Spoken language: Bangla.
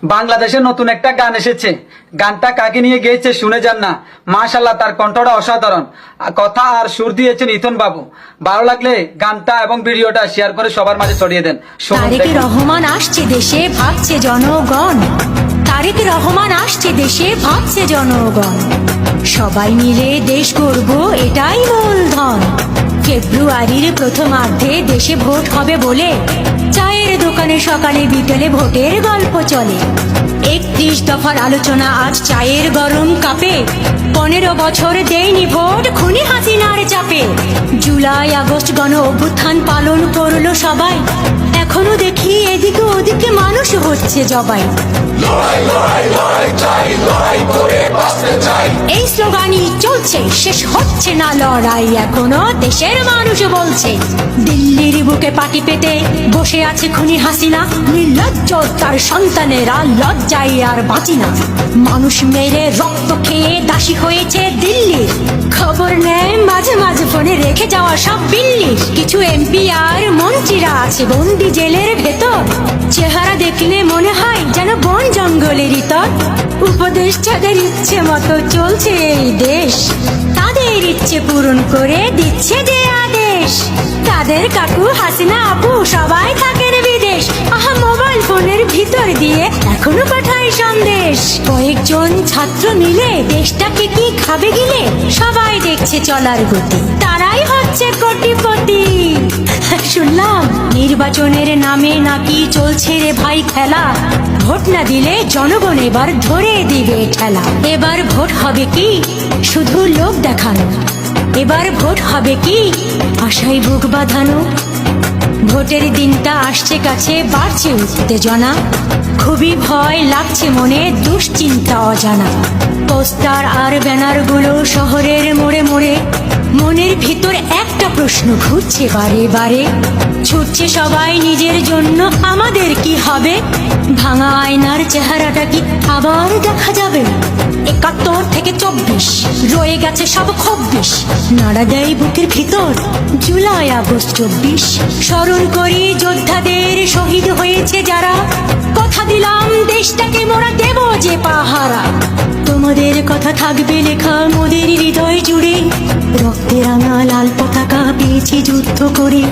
বাংলাদেশে নতুন একটা গান এসেছে। গানটা কাকে নিয়ে গেয়েছে শুনে যান না। মাশাআল্লাহ, তার কণ্ঠটা অসাধারণ। কথা আর সুর দিয়েছেন ইথন বাবু। ভালো লাগলে গানটা এবং ভিডিওটা শেয়ার করে সবার মাঝে ছড়িয়ে দেন। তারেক রহমান আসছে দেশে, ভাবছে জনগণ। তারেক রহমান আসছে দেশে, ভাবছে জনগণ। সবাই মিলে দেশ গড়ব, এটাই মূলধন। ফেব্রুয়ারির প্রথমার্ধে দেশে ভোট হবে বলে চায়ের দোকানে সকালে বিকেলে ভোটের গল্প চলে। 31 দফার আলোচনা আজ চায়ের গরম কাপে। 15 বছর দেয়নি ভোট, খুনি হাসিনার চাপে। জুলাই আগস্ট গণ অভ্যুত্থান পালন করলো সবাই। এখনো দেখি এদিকে ওদিকে মানুষ হচ্ছে জবাই। এই স্লোগানই চলছে, শেষ হচ্ছে না লড়াই। এখনো দেশের মানুষ বলছে। দিল্লির বুকে পাটি পেতে বসে আছে খুনি হাসিনা। নির্লজ্জ তার সন্তানেরা লজ্জায় আর বাঁচি না। মানুষ মেরে রক্ত খেয়ে দাসী হয়েছে দিল্লি। খবর নেয় মাঝে মাঝে ফোনে রেখে যাওয়া সব বিল্লি। কিছু এমপি আর মন্ত্রীরা আছে বন্দি জেলের ভেতর। চেহারা দেখলে মনে হয় যেন বন জঙ্গলের ইতর। উপদেষ্টাদের ইচ্ছে মতো চলছে এই দেশ। তাদের ইচ্ছে পূরণ করে দিচ্ছে যে আদেশ। তাদের কাকু হাসিনা আপু সবাই থাকেন বিদেশ। আহা, মোবাইল ফোনের ভিতর দিয়ে এখনো পাঠায় সন্দেশ। কয়েকজন ছাত্র মিলে দেশটাকে কি খাবে গিলে। সবাই দেখছে চলার গতি, তারাই হচ্ছে কোটিপতি। শুনলাম নির্বাচনের নামে নাকি চলছে রে ভাই খেলা। ভোট না দিলে জনগণ এবার ধরে দিবে ঠেলা। এবার ভোট হবে কি শুধু লোক দেখানো। এবার ভোট হবে কি আশায় বুক বাঁধানো। ভোটের দিনটা আসছে কাছে, বাড়ছে উত্তেজনা। খুবই ভয় লাগছে মনে, দুশ্চিন্তা অজানা। পোস্টার আর ব্যানারগুলো শহরের মোড়ে মোড়ে। মনের ভিতর একটা প্রশ্ন ঘুরছে বারে বারে। ছুটছে সবাই নিজের জন্য, আমাদের কি হবে। ভাঙা আয়নার চেহারাটা কি আবার দেখা যাবে। 71 থেকে 24 রয়ে গেছে সব 26। নাড়া দেয় বুকের ভিতর জুলাই আগস্ট 24। স্মরণ করি যোদ্ধাদের, শহীদ হয়েছে যারা। কথা দিলাম দেশটাকে মোরা দেব যে পাহারা। তোমাদের কথা থাকবে লেখা মোদের হৃদয় জুড়ে। রক্তে রাঙা লাল পতাকা পেয়েছি যুদ্ধ করে।